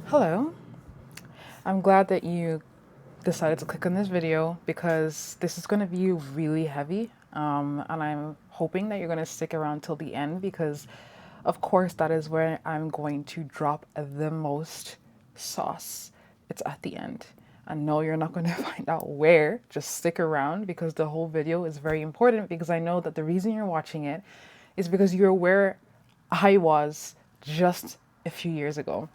Hello. I'm glad that you decided to click on this video because this is going to be really heavy. And I'm hoping that you're going to stick around till the end because, of course, that is where I'm going to drop the most sauce. It's at the end. I know you're not going to find out where. Just stick around because the whole video is very important because I know that the reason you're watching it is because you're where I was just a few years ago.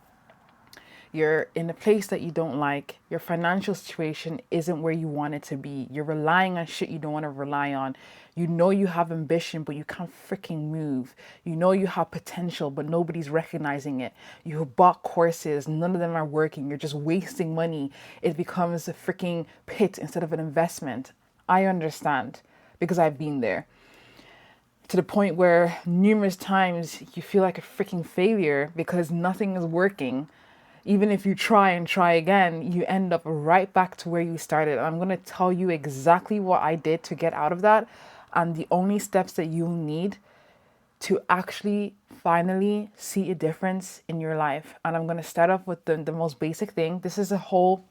You're in a place that you don't like. Your financial situation isn't where you want it to be. You're relying on shit you don't want to rely on. You know you have ambition, but you can't freaking move. You know you have potential, but nobody's recognizing it. You have bought courses, none of them are working. You're just wasting money. It becomes a freaking pit instead of an investment. I understand because I've been there to the point where numerous times you feel like a freaking failure because nothing is working. Even if you try and try again, you end up right back to where you started. And I'm going to tell you exactly what I did to get out of that and the only steps that you'll need to actually finally see a difference in your life. And I'm going to start off with the most basic thing. This is a whole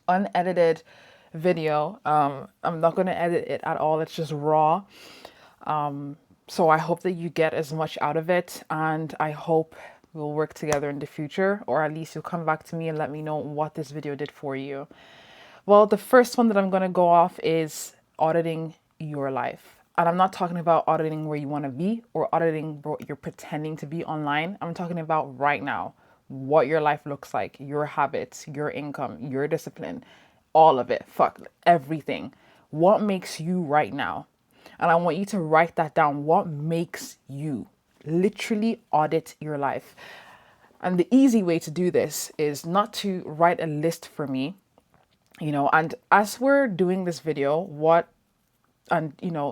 unedited video. I'm not going to edit it at all. It's just raw. So I hope that you get as much out of it, and I hope we'll work together in the future, or at least you'll come back to me and let me know what this video did for you. Well, the first one that I'm going to go off is auditing your life. And I'm not talking about auditing where you want to be or auditing what you're pretending to be online. I'm talking about right now, what your life looks like, your habits, your income, your discipline, all of it. Fuck everything. What makes you right now? And I want you to write that down. What makes you? Literally audit your life. And the easy way to do this is not to write a list for me, and as we're doing this video,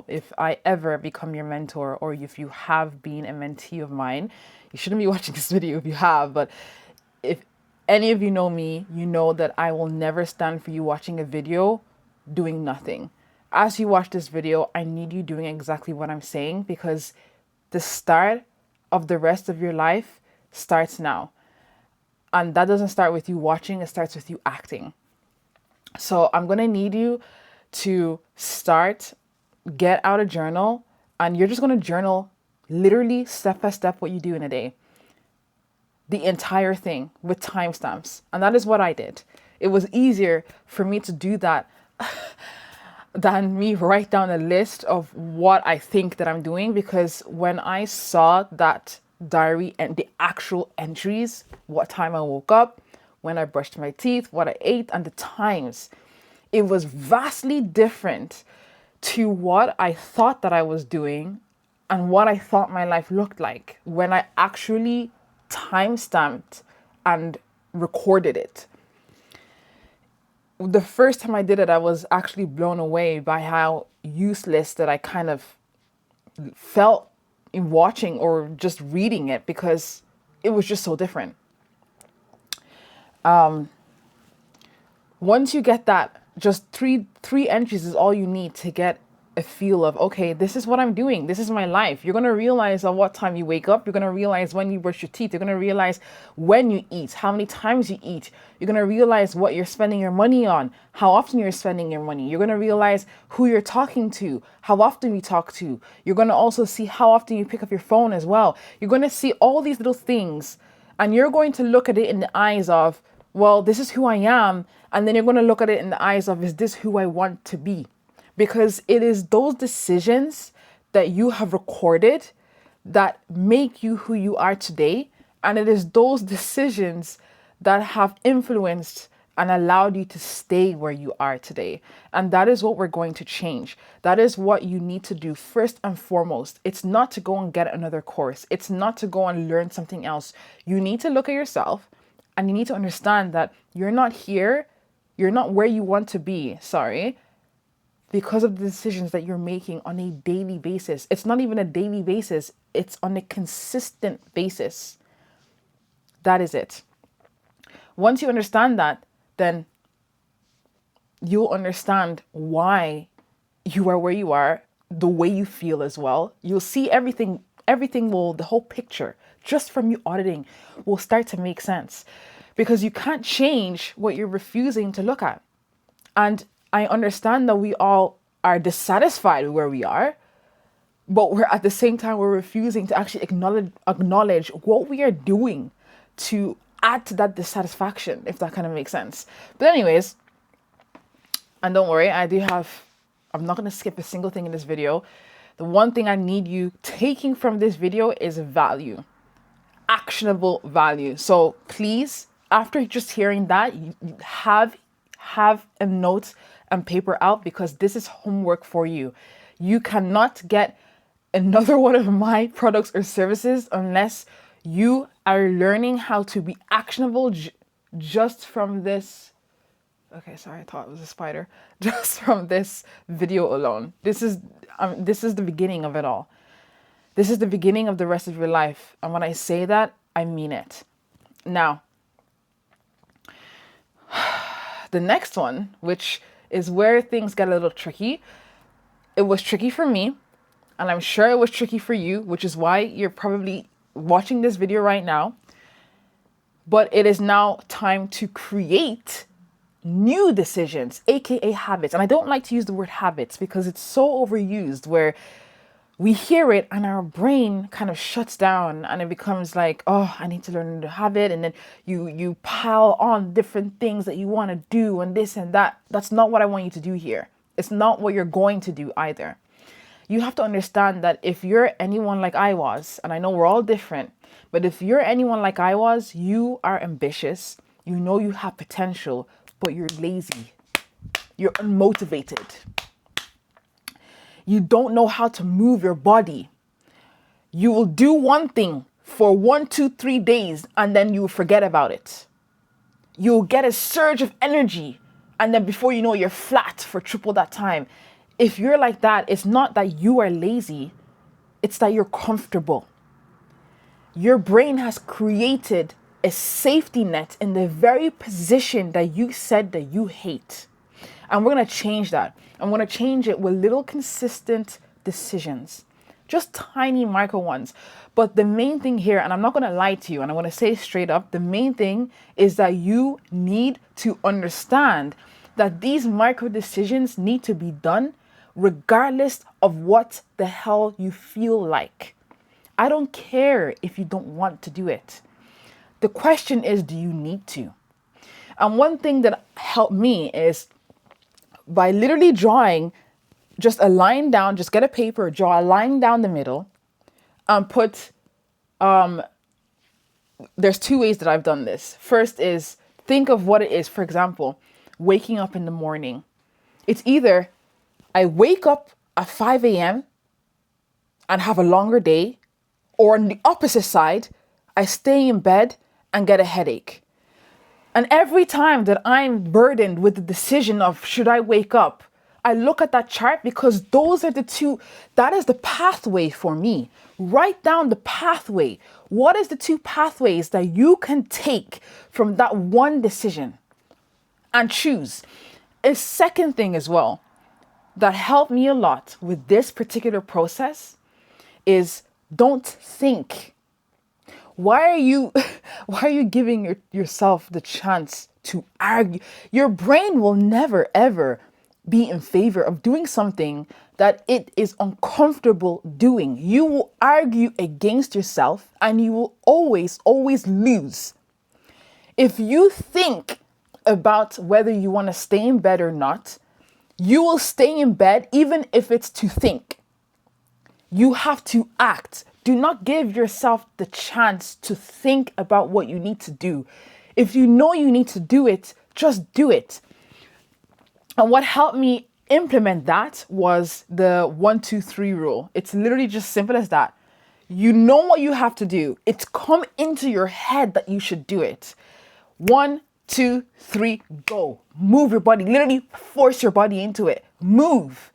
if I ever become your mentor or if you have been a mentee of mine, you shouldn't be watching this video if you have, but if any of you know me, you know that I will never stand for you watching a video doing nothing. As you watch this video, I need you doing exactly what I'm saying because the start of the rest of your life starts now. And that doesn't start with you watching, it starts with you acting. So I'm going to need you to get out a journal, and you're just going to journal literally step by step what you do in a day. The entire thing with timestamps. And that is what I did. It was easier for me to do that than me write down a list of what I think that I'm doing, because when I saw that diary and the actual entries, what time I woke up, when I brushed my teeth, what I ate, and the times, it was vastly different to what I thought that I was doing and what I thought my life looked like when I actually time-stamped and recorded it. The first time I did it, I was actually blown away by how useless that I kind of felt in watching or just reading it because it was just so different. Once you get that, just three entries is all you need to get a feel of, okay, this is what I'm doing. This is my life. You're going to realize at what time you wake up. You're going to realize when you brush your teeth. You're going to realize when you eat, how many times you eat. You're going to realize what you're spending your money on, how often you're spending your money. You're going to realize who you're talking to, how often you talk to. You're going to also see how often you pick up your phone as well. You're going to see all these little things, and you're going to look at it in the eyes of, well, this is who I am. And then you're going to look at it in the eyes of, is this who I want to be? Because it is those decisions that you have recorded that make you who you are today. And it is those decisions that have influenced and allowed you to stay where you are today. And that is what we're going to change. That is what you need to do first and foremost. It's not to go and get another course. It's not to go and learn something else. You need to look at yourself and you need to understand that you're not here. You're not where you want to be. Because of the decisions that you're making on a daily basis. It's not even a daily basis. It's on a consistent basis. That is it. Once you understand that, then you'll understand why you are where you are, the way you feel as well. You'll see the whole picture, just from you auditing, will start to make sense. because you can't change what you're refusing to look at. And I understand that we all are dissatisfied with where we are, but we're at the same time, we're refusing to actually acknowledge what we are doing to add to that dissatisfaction, if that kind of makes sense. But anyways, and don't worry, I'm not going to skip a single thing in this video. The one thing I need you taking from this video is value, actionable value. So please, after just hearing that, you have a note and paper out, because this is homework for you. You cannot get another one of my products or services unless you are learning how to be actionable just from this. Okay, sorry, I thought it was a spider. Just from this video alone. This is the beginning of it all. This is the beginning of the rest of your life. And when I say that, I mean it. Now, the next one, which is where things get a little tricky. It was tricky for me, and I'm sure it was tricky for you, which is why you're probably watching this video right now. But it is now time to create new decisions, aka habits. And I don't like to use the word habits because it's so overused, where we hear it and our brain kind of shuts down and it becomes like, oh, I need to learn to have it. And then you pile on different things that you want to do and this and that. That's not what I want you to do here. It's not what you're going to do either. You have to understand that if you're anyone like I was, and I know we're all different, but if you're anyone like I was, you are ambitious. You know you have potential, but you're lazy. You're unmotivated. You don't know how to move your body. You will do one thing for 1, 2, 3 days, and then you will forget about it. You'll get a surge of energy, and then before you know, you're flat for triple that time. If you're like that, it's not that you are lazy, it's that you're comfortable. Your brain has created a safety net in the very position that you said that you hate. And we're going to change that. I'm going to change it with little consistent decisions, just tiny micro ones. But the main thing here, and I'm not going to lie to you, and I want to say straight up, the main thing is that you need to understand that these micro decisions need to be done regardless of what the hell you feel like. I don't care if you don't want to do it. The question is, do you need to? And one thing that helped me is by literally drawing just a line down, just get a paper, draw a line down the middle, and put, there's 2 ways that I've done this. First is think of what it is. For example, waking up in the morning. It's either I wake up at 5 a.m. and have a longer day, or on the opposite side, I stay in bed and get a headache. And every time that I'm burdened with the decision of should I wake up, I look at that chart, because those are the two, that is the pathway for me. Write down the pathway. What is the 2 pathways that you can take from that one decision and choose? A second thing as well that helped me a lot with this particular process is don't think. Why are you giving yourself the chance to argue? Your brain will never, ever be in favor of doing something that it is uncomfortable doing. You will argue against yourself and you will always, always lose. If you think about whether you want to stay in bed or not, you will stay in bed even if it's to think. You have to act. Do not give yourself the chance to think about what you need to do. If you know you need to do it, just do it. And what helped me implement that was the 1, 2, 3 rule. It's literally just simple as that. You know what you have to do. It's come into your head that you should do it. 1, 2, 3, go. Move your body. Literally force your body into it. Move.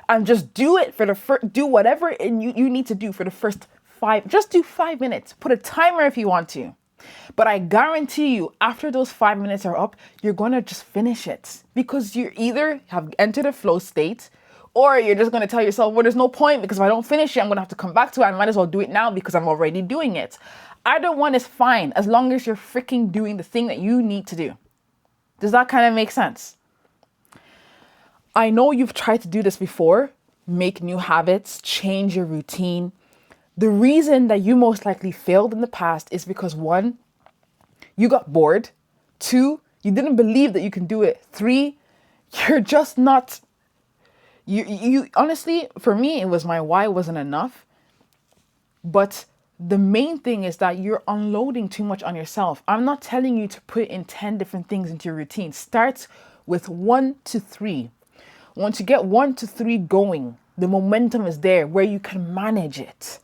And just do it for the first, do whatever you need to do for the first 5, just do 5 minutes. Put a timer if you want to. But I guarantee you, after those 5 minutes are up, you're going to just finish it, because you either have entered a flow state, or you're just going to tell yourself, well, there's no point, because if I don't finish it, I'm going to have to come back to it. I might as well do it now because I'm already doing it. Either one is fine as long as you're freaking doing the thing that you need to do. Does that kind of make sense? I know you've tried to do this before, make new habits, change your routine. The reason that you most likely failed in the past is because 1, you got bored. 2, you didn't believe that you can do it. 3, you're just not, you honestly, for me, it was my why wasn't enough. But the main thing is that you're unloading too much on yourself. I'm not telling you to put in 10 different things into your routine. Start with 1 to 3. Once you get 1 to 3 going, the momentum is there where you can manage it.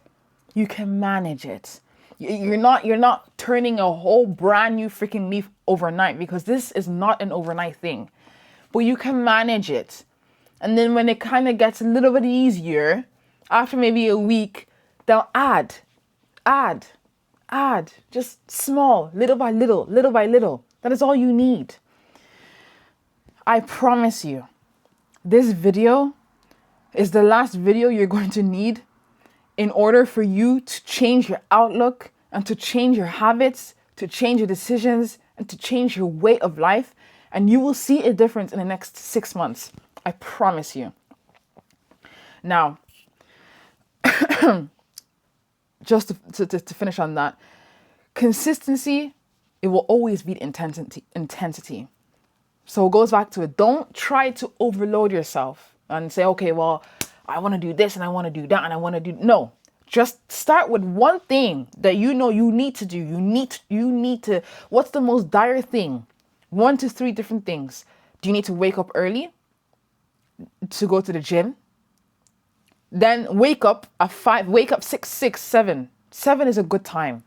You can manage it. You're not turning a whole brand new freaking leaf overnight, because this is not an overnight thing. But you can manage it. And then when it kind of gets a little bit easier, after maybe a week, they'll add, just small, little by little, little by little. That is all you need. I promise you, this video is the last video you're going to need in order for you to change your outlook and to change your habits, to change your decisions, and to change your way of life. And you will see a difference in the next 6 months. I promise you. Now, just to finish on that, consistency, it will always beat intensity. So it goes back to it. Don't try to overload yourself and say, okay, well, I want to do this and I want to do that and I want to do. No, just start with one thing that you know you need to do. You need to, what's the most dire thing? 1 to 3 different things. Do you need to wake up early to go to the gym? Then wake up at 5, wake up 6, 7. 7 is a good time.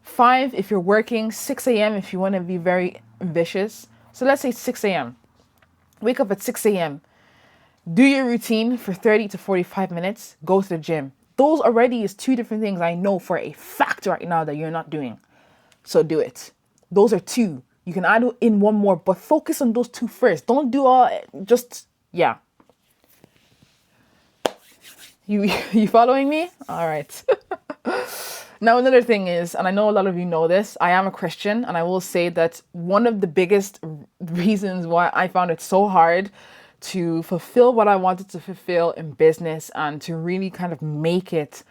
5 if you're working, 6 a.m. if you want to be very ambitious. So let's say 6 a.m. Wake up at 6 a.m. Do your routine for 30 to 45 minutes. Go to the gym. Those already is 2 different things I know for a fact right now that you're not doing. So do it. Those are 2. You can add in 1 more, but focus on those 2 first. Don't do all, just, yeah. You following me? All right. Now, another thing is, and I know a lot of you know this, I am a Christian, and I will say that one of the biggest reasons why I found it so hard to fulfill what I wanted to fulfill in business and to really kind of make it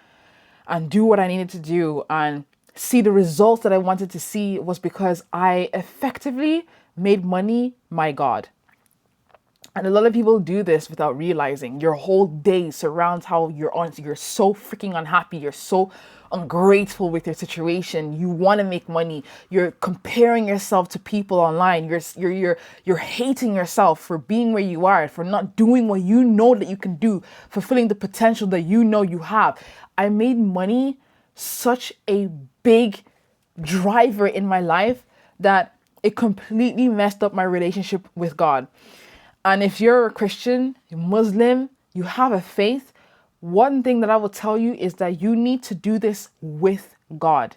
and do what I needed to do and see the results that I wanted to see was because I effectively made money my God. And a lot of people do this without realizing. Your whole day surrounds how you're so freaking unhappy. You're so ungrateful with your situation. You want to make money. You're comparing yourself to people online. You're hating yourself for being where you are, for not doing what you know that you can do, fulfilling the potential that you know you have. I made money such a big driver in my life that it completely messed up my relationship with God. And if you're a Christian, you're Muslim, you have a faith, one thing that I will tell you is that you need to do this with God.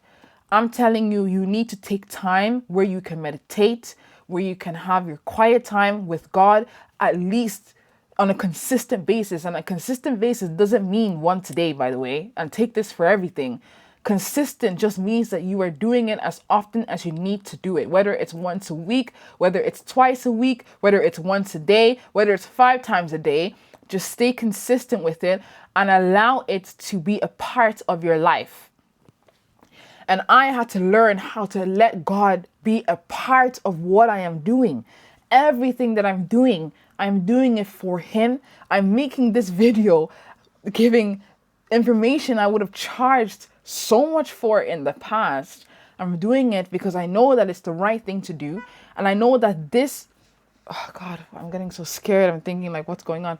I'm telling you, you need to take time where you can meditate, where you can have your quiet time with God, at least on a consistent basis. And a consistent basis doesn't mean once a day, by the way, and take this for everything. Consistent just means that you are doing it as often as you need to do it, whether it's once a week, whether it's twice a week, whether it's once a day, whether it's 5 times a day. Just stay consistent with it and allow it to be a part of your life. And I had to learn how to let God be a part of what I am doing. Everything that I'm doing it for Him. I'm making this video giving information I would have charged so much for in the past. I'm doing it because I know that it's the right thing to do. And I know that this, oh God, I'm getting so scared. I'm thinking like, what's going on?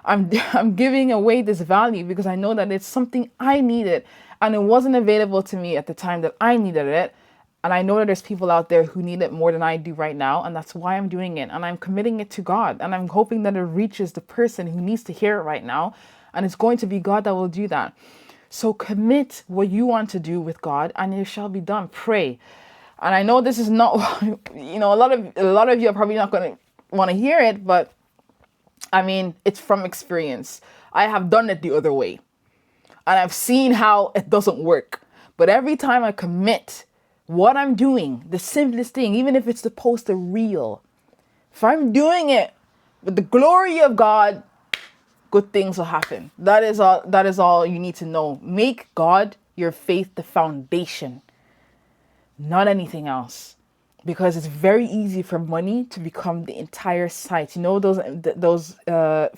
I'm giving away this value because I know that it's something I needed and it wasn't available to me at the time that I needed it. And I know that there's people out there who need it more than I do right now. And that's why I'm doing it. And I'm committing it to God. And I'm hoping that it reaches the person who needs to hear it right now. And it's going to be God that will do that. So commit what you want to do with God and it shall be done. Pray. And I know this is not, a lot of you are probably not going to want to hear it, but I mean, it's from experience. I have done it the other way and I've seen how it doesn't work. But every time I commit what I'm doing, the simplest thing, even if it's to post a reel, if I'm doing it with the glory of God, good things will happen. That is all you need to know. Make God your faith the foundation, not anything else. Because it's very easy for money to become the entire site. You know those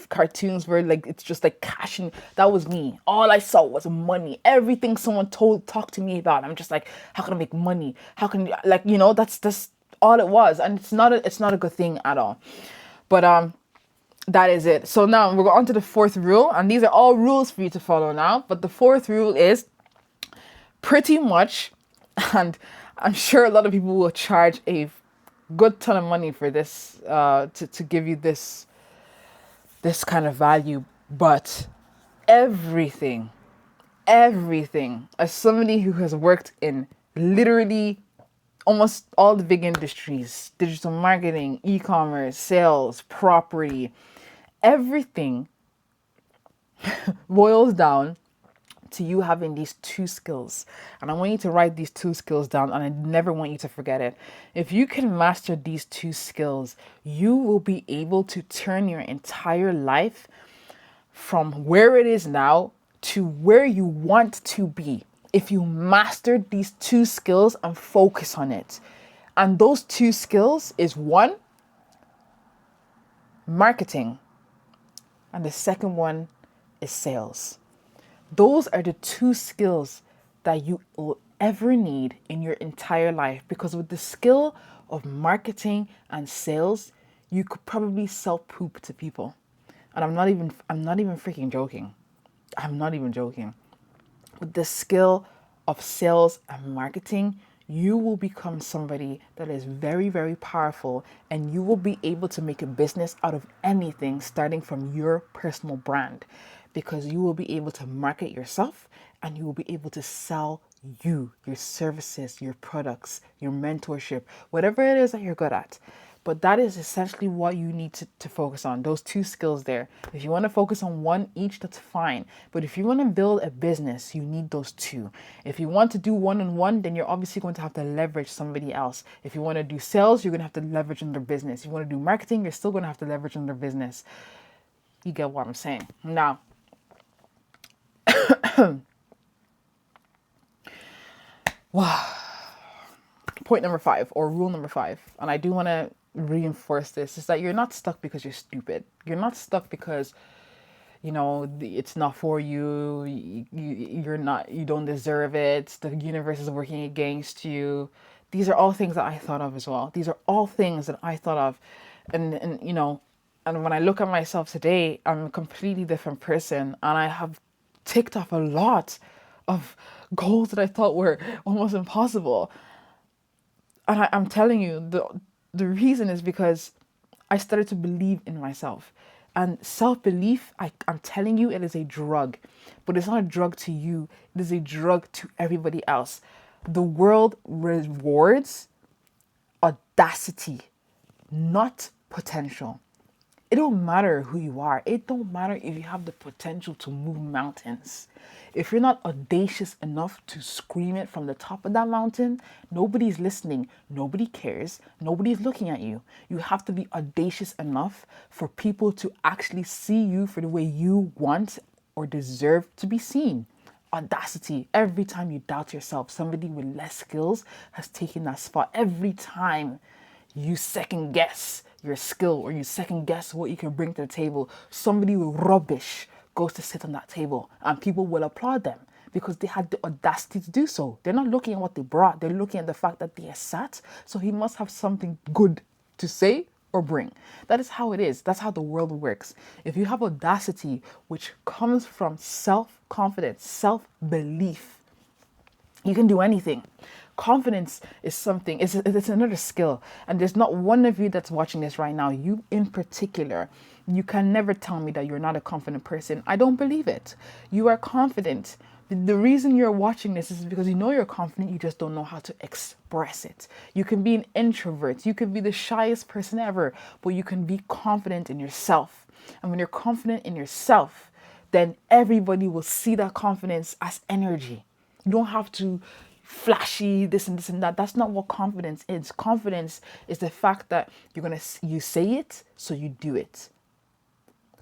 cartoons where like it's just like cash, and that was me. All I saw was money. Everything someone talked to me about, I'm just like, how can I make money? How can, like, that's all it was, and it's not a good thing at all. But that is it. So now we're on to the fourth rule, and these are all rules for you to follow now. But the fourth rule is pretty much, and I'm sure a lot of people will charge a good ton of money for this, to give you this kind of value. But everything, as somebody who has worked in literally almost all the big industries, digital marketing, e-commerce, sales, property, everything boils down to you having these two skills. And I want you to write these two skills down, and I never want you to forget it. If you can master these two skills, you will be able to turn your entire life from where it is now to where you want to be. If you master these two skills and focus on it. And those two skills is, one, marketing, and the second one is sales. Those are the two skills that you will ever need in your entire life, because with the skill of marketing and sales, you could probably sell poop to people. And I'm not even freaking joking. I'm not even joking. With the skill of sales and marketing, you will become somebody that is very, very powerful, and you will be able to make a business out of anything, starting from your personal brand, because you will be able to market yourself, and you will be able to sell your services, your products, your mentorship, whatever it is that you're good at. But that is essentially what you need to focus on, those two skills there. If you want to focus on one each, that's fine. But if you want to build a business, you need those two. If you want to do one-on-one, then you're obviously going to have to leverage somebody else. If you want to do sales, you're going to have to leverage on their business. If you want to do marketing, you're still going to have to leverage on their business. You get what I'm saying? Now, wow. Point number 5, or rule number 5, and I do want to reinforce this, is that you're not stuck because you're stupid. You're not stuck because it's not for you. You don't deserve it. The universe is working against you. These are all things that I thought of as well. These are all things that I thought of, and when I look at myself today, I'm a completely different person, and I have ticked off a lot of goals that I thought were almost impossible. And I'm telling you, the reason is because I started to believe in myself. And self-belief, I'm telling you, it is a drug. But it's not a drug to you. It is a drug to everybody else. The world rewards audacity, not potential. It don't matter who you are. It don't matter if you have the potential to move mountains. If you're not audacious enough to scream it from the top of that mountain, nobody's listening. Nobody cares. Nobody's looking at you. You have to be audacious enough for people to actually see you for the way you want or deserve to be seen. Audacity. Every time you doubt yourself, somebody with less skills has taken that spot. Every time you second guess your skill, or you second guess what you can bring to the table, somebody with rubbish goes to sit on that table, and people will applaud them because they had the audacity to do so. They're not looking at what they brought, they're looking at the fact that they are sat, so he must have something good to say or bring. That is how it is. That's how the world works. If you have audacity, which comes from self-confidence, self-belief, you can do anything. Confidence is something, it's another skill. And there's not one of you that's watching this right now, you in particular, you can never tell me that you're not a confident person. I don't believe it. You are confident. The reason you're watching this is because you know you're confident, you just don't know how to express it. You can be an introvert, you can be the shyest person ever, but you can be confident in yourself. And when you're confident in yourself, then everybody will see that confidence as energy. You don't have to flashy this and this and that. That's not what confidence is. Confidence is the fact that you say it, so you do it.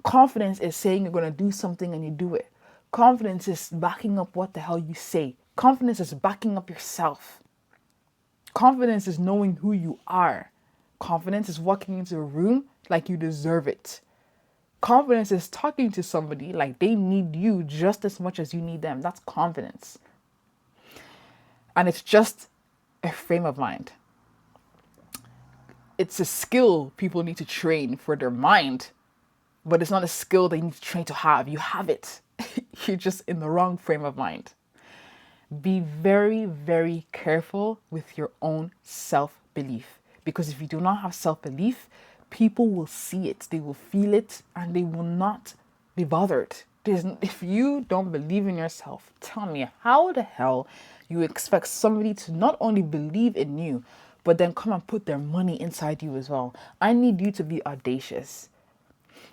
Confidence is saying you're gonna do something and you do it. Confidence is backing up what the hell you say. Confidence is backing up yourself. Confidence is knowing who you are. Confidence is walking into a room like you deserve it. Confidence is talking to somebody like they need you just as much as you need them. That's confidence. And it's just a frame of mind. It's a skill people need to train for their mind, but it's not a skill they need to train to have. You have it. You're just in the wrong frame of mind. Be very, very careful with your own self-belief, because if you do not have self-belief, people will see it, they will feel it, and they will not be bothered. If you don't believe in yourself, tell me how the hell you expect somebody to not only believe in you, but then come and put their money inside you as well. I need you to be audacious.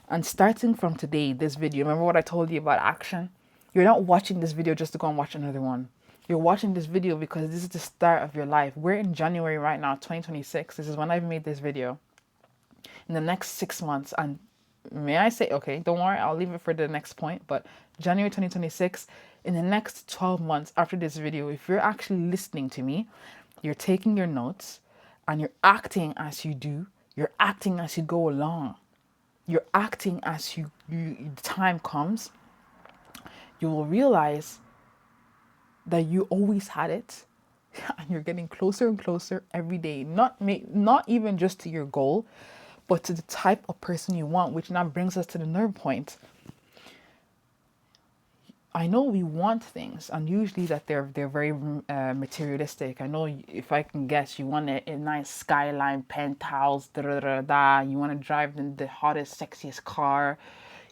And starting from today, this video, remember what I told you about action? You're not watching this video just to go and watch another one. You're watching this video because this is the start of your life. We're in January right now, 2026. This is when I've made this video. In the next 6 months, and may I say, okay, don't worry, I'll leave it for the next point, but January 2026, in the next 12 months after this video, if you're actually listening to me, you're taking your notes and you're acting as you do, you're acting as you go along, you're acting as the time comes, you will realize that you always had it, and you're getting closer and closer every day. Not even just to your goal, but to the type of person you want, which now brings us to the third point. I know we want things, and usually that they're very materialistic. I know, if I can guess, you want a nice skyline, penthouse, da da da da. You want to drive the hottest, sexiest car.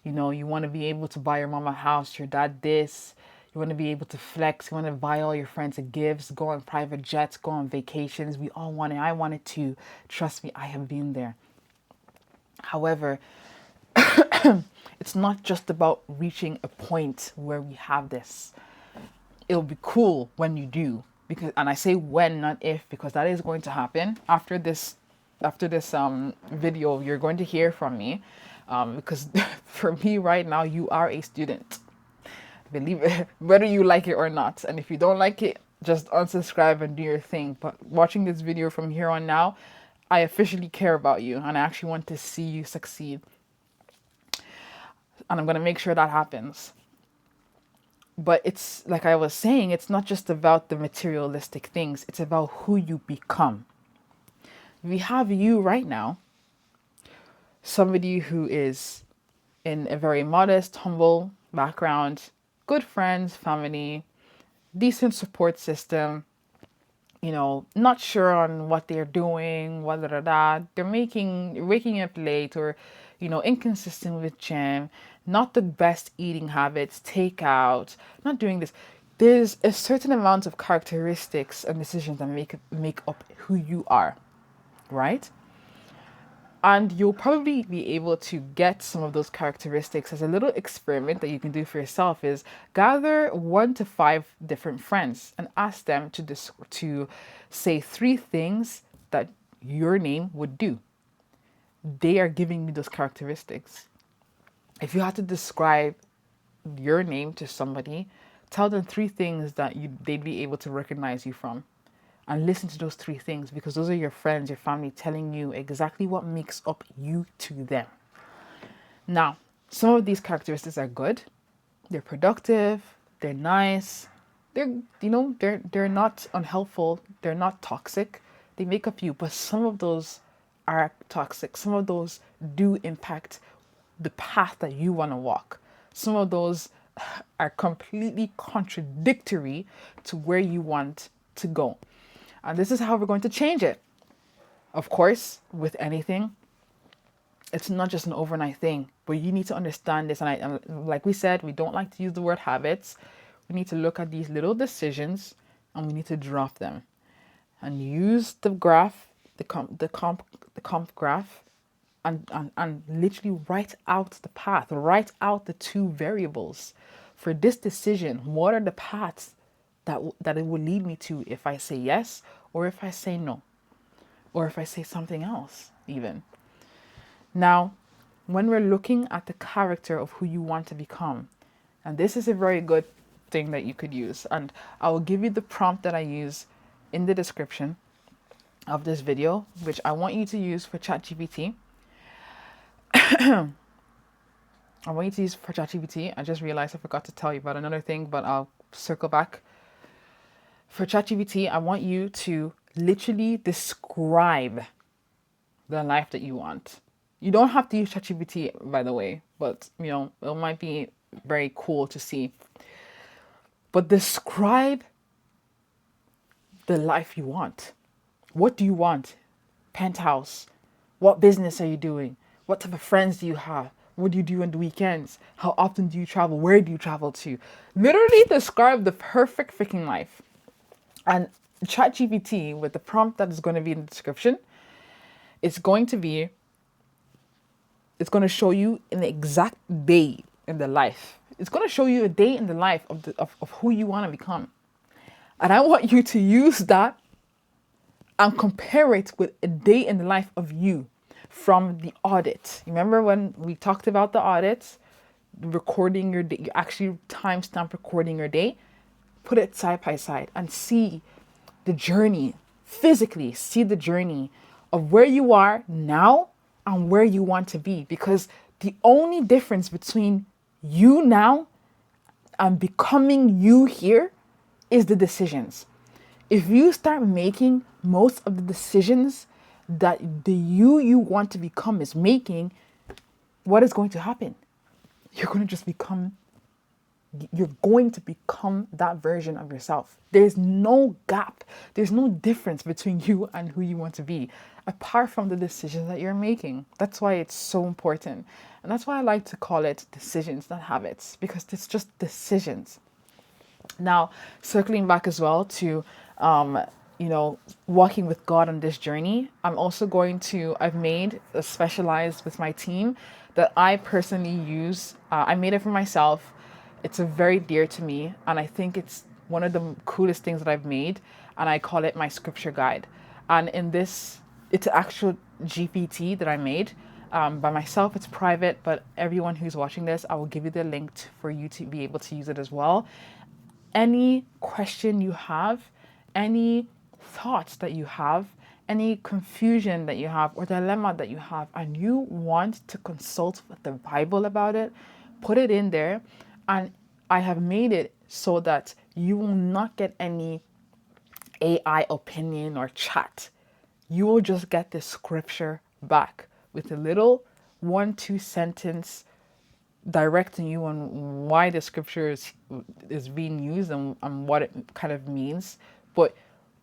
You know, you want to be able to buy your mama a house, your dad this. You want to be able to flex. You want to buy all your friends gifts, go on private jets, go on vacations. We all want it. I want it too. Trust me, I have been there. However, it's not just about reaching a point where we have this. It'll be cool when you do, because, and I say when, not if, because that is going to happen after this video. You're going to hear from me, because for me right now, you are a student. Believe it, whether you like it or not. And if you don't like it, just unsubscribe and do your thing. But watching this video from here on now, I officially care about you, and I actually want to see you succeed. And I'm going to make sure that happens. But it's like I was saying, it's not just about the materialistic things. It's about who you become. We have you right now, somebody who is in a very modest, humble background, good friends, family, decent support system, you know, not sure on what they're doing, they're waking up late, or, you know, inconsistent with gym, not the best eating habits, takeout, not doing this. There's a certain amount of characteristics and decisions that make up who you are, right? And you'll probably be able to get some of those characteristics as a little experiment that you can do for yourself. Is gather 1 to 5 different friends and ask them to say 3 things that your name would do. They are giving you those characteristics. If you had to describe your name to somebody, tell them 3 things that they'd be able to recognize you from. And listen to those 3 things, because those are your friends, your family, telling you exactly what makes up you to them. Now, some of these characteristics are good. They're productive. They're nice. They're not unhelpful. They're not toxic. They make up you. But some of those are toxic. Some of those do impact the path that you want to walk. Some of those are completely contradictory to where you want to go. And this is how we're going to change it. Of course, with anything, it's not just an overnight thing, but you need to understand this. And like we said, we don't like to use the word habits. We need to look at these little decisions and we need to drop them and use the graph, the comp graph, and literally write out the path, write out the 2 variables for this decision. What are the paths that it will lead me to if I say yes or if I say no or if I say something else even. Now, when we're looking at the character of who you want to become, and this is a very good thing that you could use, and I will give you the prompt that I use in the description of this video, which I want you to use for ChatGPT. I want you to use for ChatGPT. I just realized I forgot to tell you about another thing, but I'll circle back. For ChatGPT, I want you to literally describe the life that you want. You don't have to use ChatGPT, by the way, but it might be very cool to see. But describe the life you want. What do you want? Penthouse. What business are you doing? What type of friends do you have? What do you do on the weekends? How often do you travel? Where do you travel to? Literally describe the perfect freaking life. And ChatGPT, with the prompt that is going to be in the description, it's going to show you an exact day in the life. It's going to show you a day in the life of who you want to become. And I want you to use that and compare it with a day in the life of you from the audit. Remember when we talked about the audits, recording your day, you actually timestamp recording your day, put it side by side and see the journey, physically see the journey of where you are now and where you want to be. Because the only difference between you now and becoming you here is the decisions. If you start making most of the decisions that the you want to become is making, what is going to happen? You're going to become that version of yourself. There's no gap. There's no difference between you and who you want to be, apart from the decisions that you're making. That's why it's so important. And that's why I like to call it decisions, not habits, because it's just decisions. Now, circling back as well to, walking with God on this journey, I've made a specialized with my team that I personally use. I made it for myself. It's a very dear to me, and I think it's one of the coolest things that I've made, and I call it my scripture guide. And in this, it's an actual GPT that I made by myself. It's private, but everyone who's watching this, I will give you the link for you to be able to use it as well. Any question you have, any thoughts that you have, any confusion that you have or dilemma that you have, and you want to consult with the Bible about it, put it in there. And I have made it so that you will not get any AI opinion or chat. You will just get the scripture back with a little 1-2 sentence directing you on why the scripture is being used and what it kind of means. But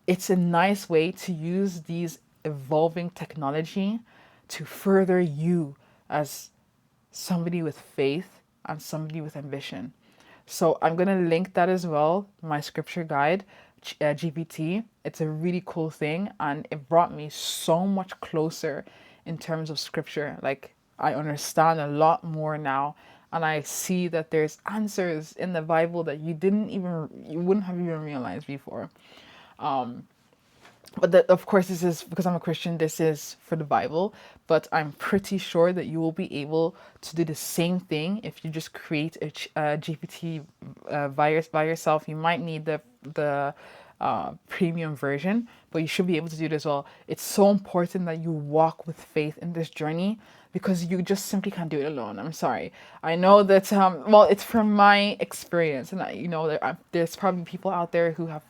it's a nice way to use these evolving technology to further you as somebody with faith and somebody with ambition. So I'm going to link that as well, my scripture guide, GPT. It's a really cool thing, and it brought me so much closer in terms of scripture. Like, I understand a lot more now, and I see that there's answers in the Bible that you wouldn't have even realized before. But of course, this is because I'm a Christian, this is for the Bible, but I'm pretty sure that you will be able to do the same thing if you just create a GPT by yourself. You might need the premium version, but you should be able to do it as well. It's so important that you walk with faith in this journey, because you just simply can't do it alone. I'm sorry. I know that, it's from my experience, and there's probably people out there who have,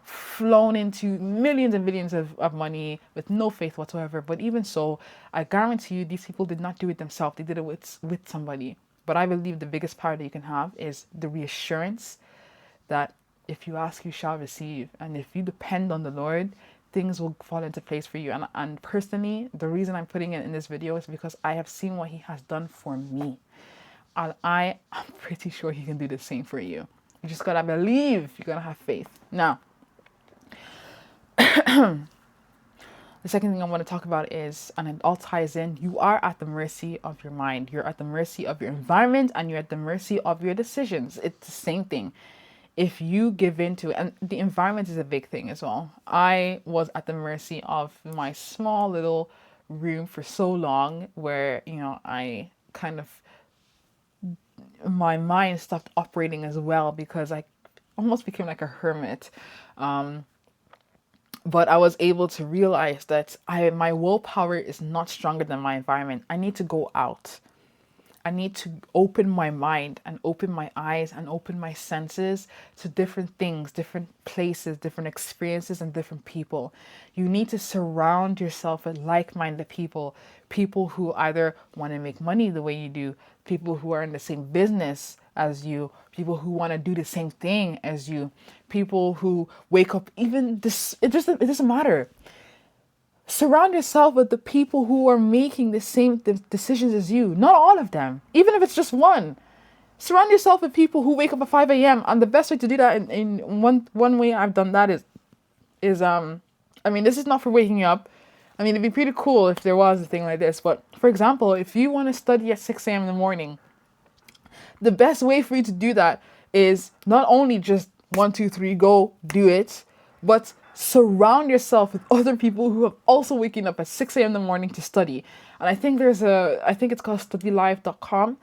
flown into millions and millions of money with no faith whatsoever. But even so, I guarantee you, these people did not do it themselves. They did it with somebody. But I believe the biggest power that you can have is the reassurance that if you ask, you shall receive. And if you depend on the Lord, things will fall into place for you. And personally, the reason I'm putting it in this video is because I have seen what he has done for me. And I am pretty sure he can do the same for you. You just gotta believe, you gotta have faith. Now, the second thing I want to talk about is, and it all ties in, you are at the mercy of your mind. You're at the mercy of your environment, and you're at the mercy of your decisions. It's the same thing. if you give into, and the environment is a big thing as well. I was at the mercy of my small little room for so long where, I kind of, my mind stopped operating as well because I almost became like a hermit. But I was able to realize that my willpower is not stronger than my environment. I need to go out. I need to open my mind and open my eyes and open my senses to different things, different places, different experiences, and different people. You need to surround yourself with like minded people, people who either want to make money the way you do, people who are in the same business as you, people who want to do the same thing as you, people who wake up, even this, it doesn't matter. Surround yourself with the people who are making the same decisions as you. Not all of them, even if it's just one. Surround yourself with people who wake up at 5 a.m. And the best way to do that, in one way I've done that is I mean, this is not for waking you up. I mean, it'd be pretty cool if there was a thing like this. But for example, if you want to study at 6 a.m. in the morning, the best way for you to do that is not only just 1, 2, 3, go do it, but surround yourself with other people who have also waking up at 6 a.m. in the morning to study. And I think I think it's called studylive.com.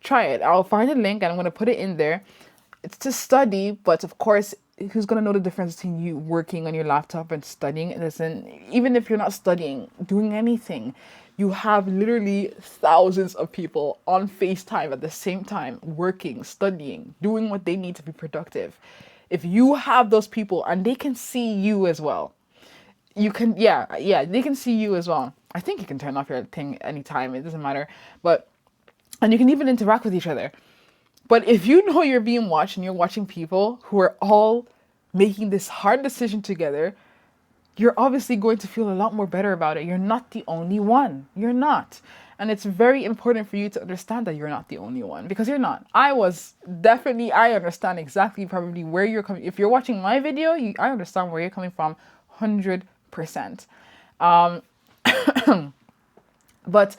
Try it. I'll find a link and I'm going to put it in there. It's to study, but of course, who's going to know the difference between you working on your laptop and studying? Listen, even if you're not studying, doing anything, you have literally thousands of people on FaceTime at the same time, working, studying, doing what they need to be productive. If you have those people and they can see you as well, you can, yeah, they can see you as well. I think you can turn off your thing anytime, it doesn't matter. And you can even interact with each other. But if you know you're being watched and you're watching people who are all making this hard decision together, you're obviously going to feel a lot more better about it. You're not the only one. You're not. And it's very important for you to understand that you're not the only one, because you're not. I understand exactly probably where you're coming. If you're watching my video, I understand where you're coming from 100%. But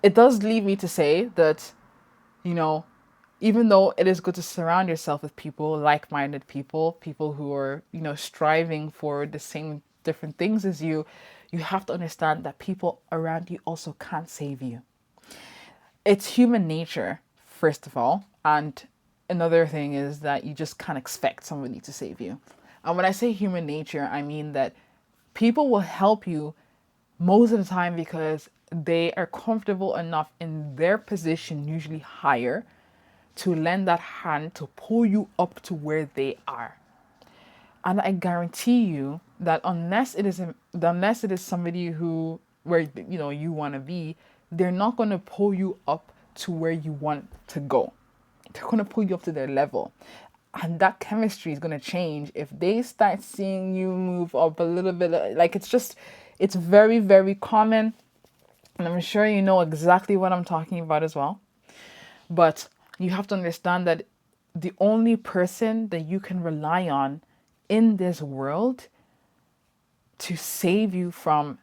it does lead me to say that, even though it is good to surround yourself with people, like-minded people, people who are, striving for the same different things as you, you have to understand that people around you also can't save you. It's human nature, first of all. And another thing is that you just can't expect somebody to save you. And when I say human nature, I mean that people will help you most of the time because they are comfortable enough in their position, usually higher, to lend that hand to pull you up to where they are. And I guarantee you that unless it is somebody where you want to be, they're not going to pull you up to where you want to go. They're going to pull you up to their level. And that chemistry is going to change if they start seeing you move up a little bit. Like, it's very, very common. And I'm sure you know exactly what I'm talking about as well. But you have to understand that the only person that you can rely on in this world to save you from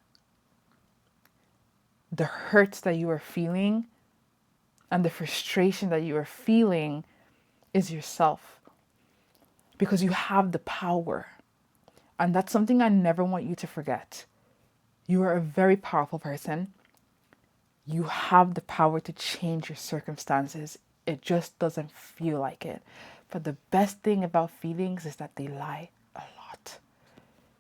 the hurts that you are feeling and the frustration that you are feeling is yourself. Because you have the power. And that's something I never want you to forget. You are a very powerful person. You have the power to change your circumstances. It just doesn't feel like it. But the best thing about feelings is that they lie a lot.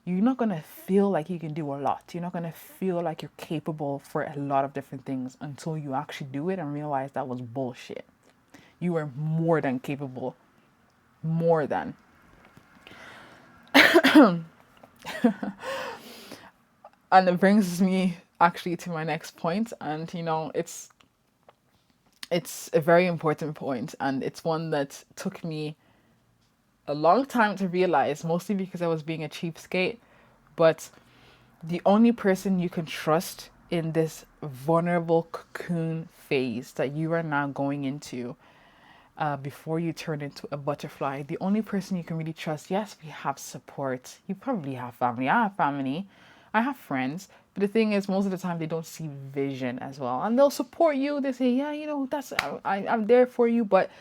You're not going to feel like you can do a lot. You're not going to feel like you're capable for a lot of different things until you actually do it and realize that was bullshit. You are more than capable. More than. And it brings me actually to my next point. And, it's a very important point, and it's one that took me a long time to realize, mostly because I was being a cheapskate. But the only person you can trust in this vulnerable cocoon phase that you are now going into, before you turn into a butterfly, the only person you can really trust, yes, we have support. You probably have family. I have family. I have friends. But the thing is, most of the time, they don't see vision as well. And they'll support you. They say, yeah, I'm there for you. But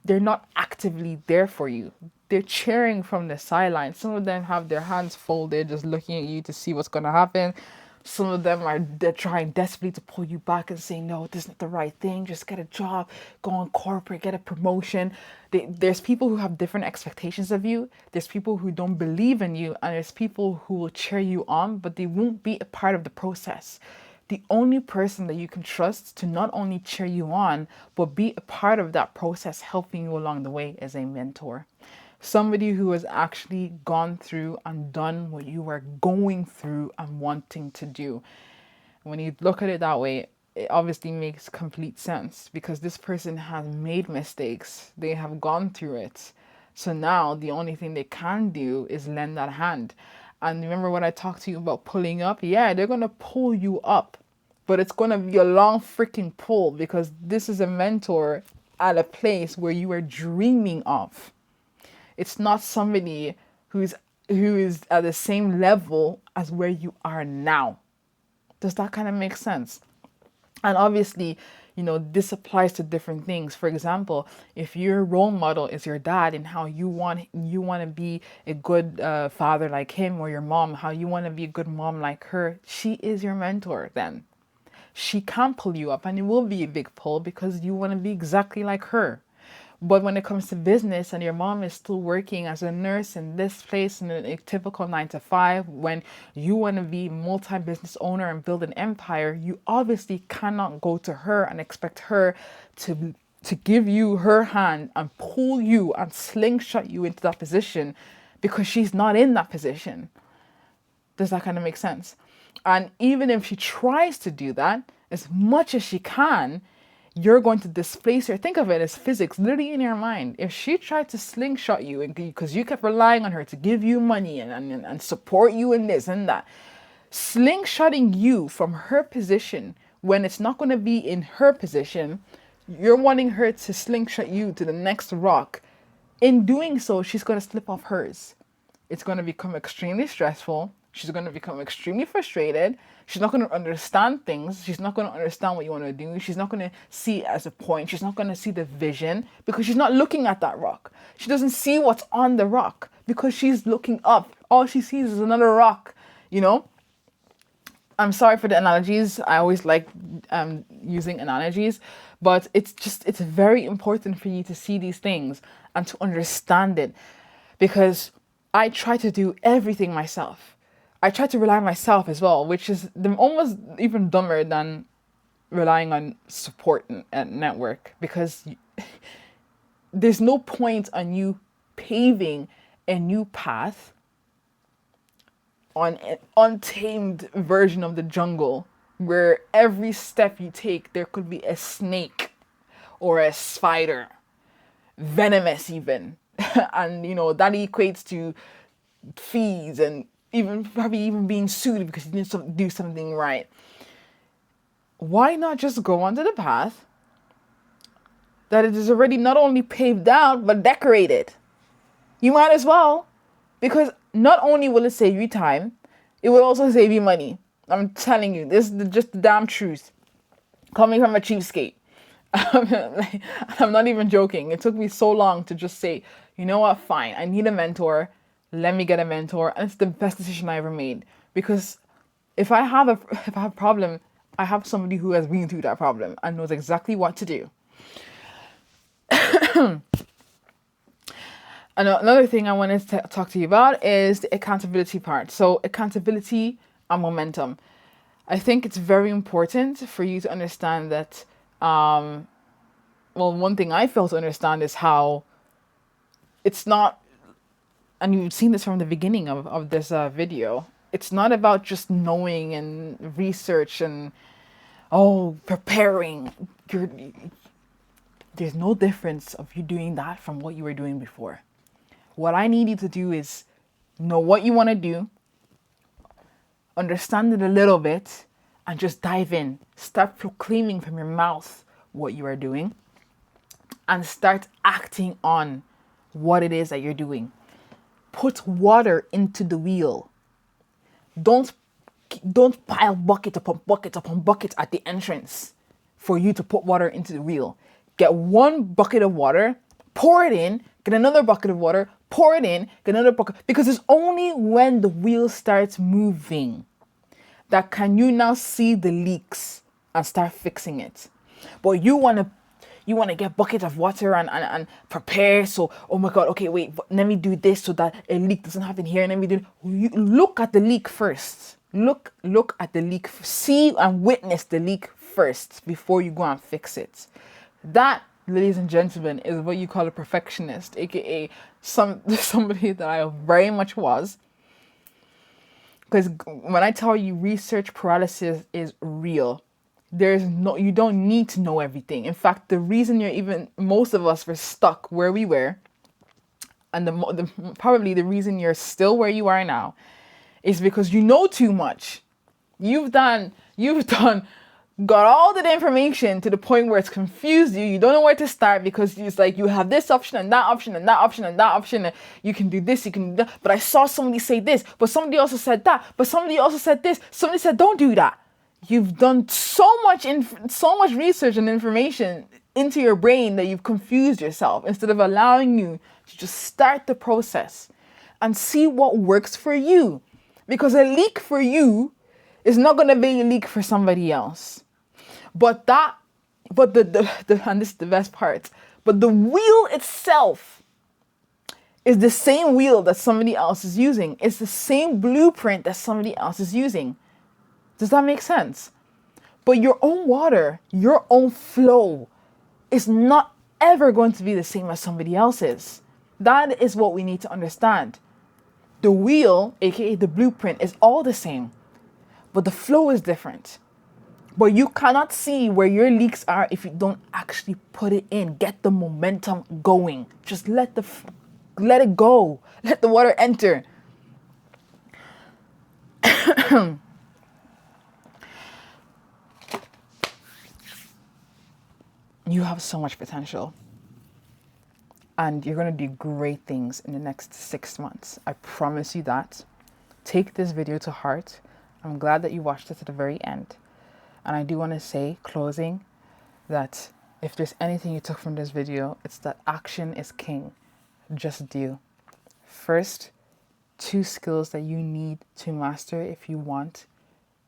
they're not actively there for you. They're cheering from the sidelines. Some of them have their hands folded, just looking at you to see what's going to happen. Some of them they're trying desperately to pull you back and say, no, this is not the right thing. Just get a job, go on corporate, get a promotion. There's people who have different expectations of you. There's people who don't believe in you. And there's people who will cheer you on, but they won't be a part of the process. The only person that you can trust to not only cheer you on, but be a part of that process, helping you along the way, is a mentor. Somebody who has actually gone through and done what you are going through and wanting to do. When you look at it that way, it obviously makes complete sense because this person has made mistakes. They have gone through it. So now the only thing they can do is lend that hand. And remember when I talked to you about pulling up? Yeah, they're going to pull you up, but it's going to be a long freaking pull because this is a mentor at a place where you are dreaming of. It's not somebody who is at the same level as where you are now. Does that kind of make sense? And obviously, this applies to different things. For example, if your role model is your dad and how you want to be a good father like him, or your mom, how you want to be a good mom like her, she is your mentor then. She can pull you up, and it will be a big pull because you want to be exactly like her. But when it comes to business and your mom is still working as a nurse in this place in a typical 9 to 5, when you want to be multi-business owner and build an empire, you obviously cannot go to her and expect her to give you her hand and pull you and slingshot you into that position because she's not in that position. Does that kind of make sense? And even if she tries to do that, as much as she can, you're going to displace her. Think of it as physics, literally in your mind. If she tried to slingshot you because you kept relying on her to give you money and support you in this and that, slingshotting you from her position when it's not going to be in her position, you're wanting her to slingshot you to the next rock. In doing so, she's going to slip off hers. It's going to become extremely stressful. She's going to become extremely frustrated. She's not going to understand things. She's not going to understand what you want to do. She's not going to see it as a point. She's not going to see the vision because she's not looking at that rock. She doesn't see what's on the rock because she's looking up. All she sees is another rock, I'm sorry for the analogies. I always like using analogies, but it's very important for you to see these things and to understand it, because I try to do everything myself. I try to rely on myself as well, which is almost even dumber than relying on support and network, because there's no point on you paving a new path on an untamed version of the jungle where every step you take there could be a snake or a spider, venomous even. And that equates to fees and probably even being sued because you didn't do something right. Why not just go onto the path that it is already not only paved out but decorated? You might as well, because not only will it save you time, it will also save you money. I'm telling you, this is just the damn truth. Coming from a cheapskate. I'm not even joking. It took me so long to just say, you know what, fine, I need a mentor. Let me get a mentor. And it's the best decision I ever made. Because if I have a problem, I have somebody who has been through that problem and knows exactly what to do. And another thing I wanted to talk to you about is the accountability part. So accountability and momentum. I think it's very important for you to understand that, one thing I fail to understand is how it's not, and you've seen this from the beginning of this video, it's not about just knowing and research and, preparing. There's no difference of you doing that from what you were doing before. What I need you to do is know what you want to do, understand it a little bit, and just dive in. Start proclaiming from your mouth what you are doing and start acting on what it is that you're doing. Put water into the wheel. Don't pile bucket upon bucket upon bucket at the entrance for you to put water into the wheel. Get one bucket of water, pour it in, get another bucket of water, pour it in, get another bucket, because it's only when the wheel starts moving that can you now see the leaks and start fixing it. But you want to get buckets of water and prepare. So, oh my God, okay, wait, let me do this so that a leak doesn't happen here. And let me do. You look at the leak first. Look at the leak. See and witness the leak first before you go and fix it. That, ladies and gentlemen, is what you call a perfectionist, aka somebody that I very much was. Because when I tell you research paralysis is real, you don't need to know everything. In fact, the reason most of us were stuck where we were, and probably the reason you're still where you are now, is because you know too much. You've got all the information to the point where it's confused you. You don't know where to start because it's like you have this option and that option and that option and that option. And you can do this, you can do that. But I saw somebody say this, but somebody also said that, but somebody also said this. Somebody said, don't do that. You've done so much research and information into your brain that you've confused yourself instead of allowing you to just start the process and see what works for you. Because a leak for you is not going to be a leak for somebody else. But and this is the best part, but the wheel itself is the same wheel that somebody else is using. It's the same blueprint that somebody else is using. Does that make sense? But your own water, your own flow is not ever going to be the same as somebody else's. That is what we need to understand. The wheel, aka the blueprint, is all the same, but the flow is different. But you cannot see where your leaks are if you don't actually put it in. Get the momentum going. Just let it go. Let the water enter. You have so much potential. And you're going to do great things in the next 6 months. I promise you that. Take this video to heart. I'm glad that you watched it to the very end. And I do want to say, closing, that if there's anything you took from this video, it's that action is king. Just do. First, 2 skills that you need to master if you want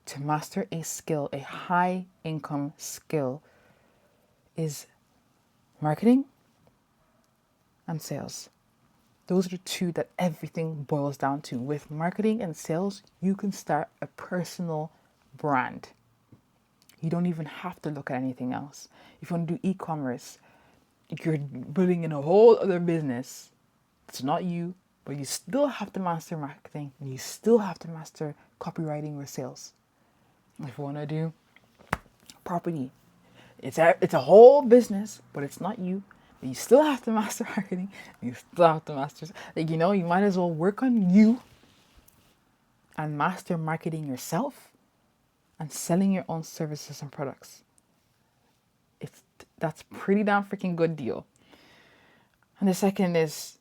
to master a skill, a high income skill, is marketing and sales. Those are the 2 that everything boils down to. With marketing and sales, you can start a personal brand. You don't even have to look at anything else. If you want to do e-commerce, you're building in a whole other business. It's not you, but you still have to master marketing and you still have to master copywriting or sales. If you want to do property, it's a whole business, but it's not you. But you still have to master marketing. You still have to master, you might as well work on you and master marketing yourself and selling your own services and products. That's pretty damn freaking good deal. And the second is,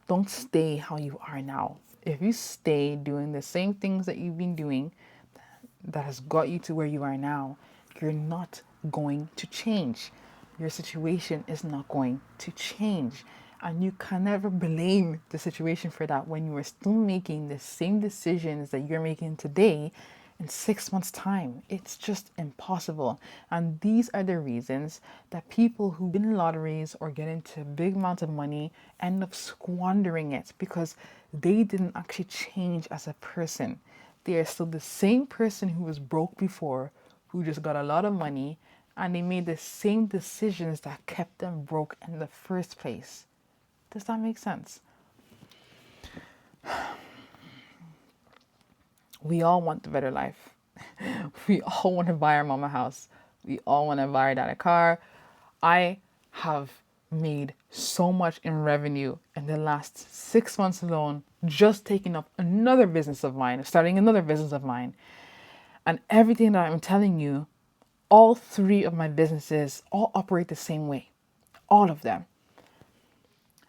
don't stay how you are now. If you stay doing the same things that you've been doing that has got you to where you are now, you're not going to change. Your situation is not going to change. And you can never blame the situation for that when you are still making the same decisions that you're making today in 6 months' time. It's just impossible. And these are the reasons that people who win lotteries or get into big amounts of money end up squandering it, because they didn't actually change as a person. They are still the same person who was broke before, who just got a lot of money, and they made the same decisions that kept them broke in the first place. Does that make sense? We all want the better life. We all want to buy our mom a house. We all want to buy our dad a car. I have made so much in revenue in the last 6 months alone, just taking up another business of mine, starting another business of mine. And everything that I'm telling you, all 3 of my businesses all operate the same way. All of them.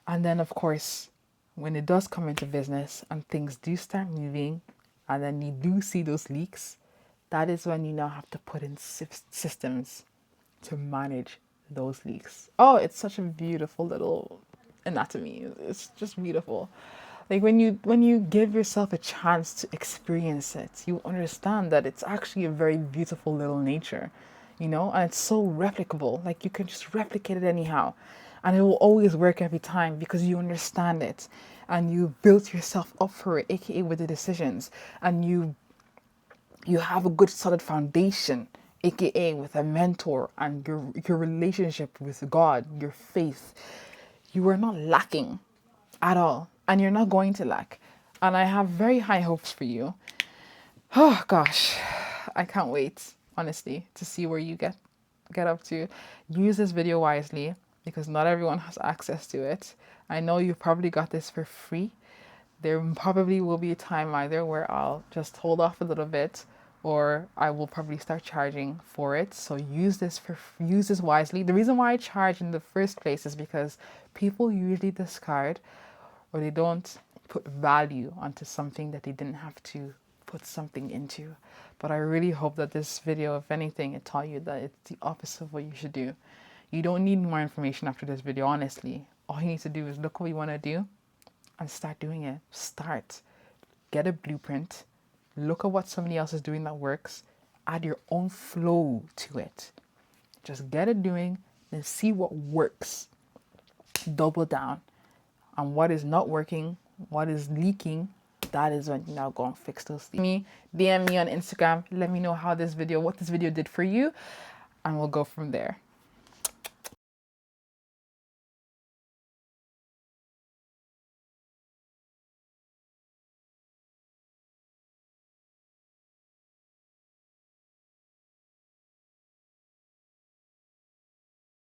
And then, of course, when it does come into business and things do start moving, and then you do see those leaks, that is when you now have to put in systems to manage those leaks. Oh, it's such a beautiful little anatomy. It's just beautiful. Like when you give yourself a chance to experience it, you understand that it's actually a very beautiful little nature, and it's so replicable. Like you can just replicate it anyhow, and it will always work every time because you understand it, and you built yourself up for it, aka with the decisions, and you have a good solid foundation, aka with a mentor and your relationship with God, your faith. You are not lacking at all, and you're not going to lack. And I have very high hopes for you. Oh gosh, I can't wait, honestly, to see where you get up to. Use this video wisely because not everyone has access to it. I know you probably got this for free. There probably will be a time either where I'll just hold off a little bit, or I will probably start charging for it. So use this wisely. The reason why I charge in the first place is because people usually discard, or they don't put value onto something that they didn't have to put something into. But I really hope that this video, if anything, it taught you that it's the opposite of what you should do. You don't need more information after this video, honestly. All you need to do is look what you want to do and start doing it. Start. Get a blueprint. Look at what somebody else is doing that works. Add your own flow to it. Just get it doing, then see what works. Double down on what is not working, what is leaking. That is when you now go and fix those things. DM me on Instagram. Let me know what this video did for you, and we'll go from there.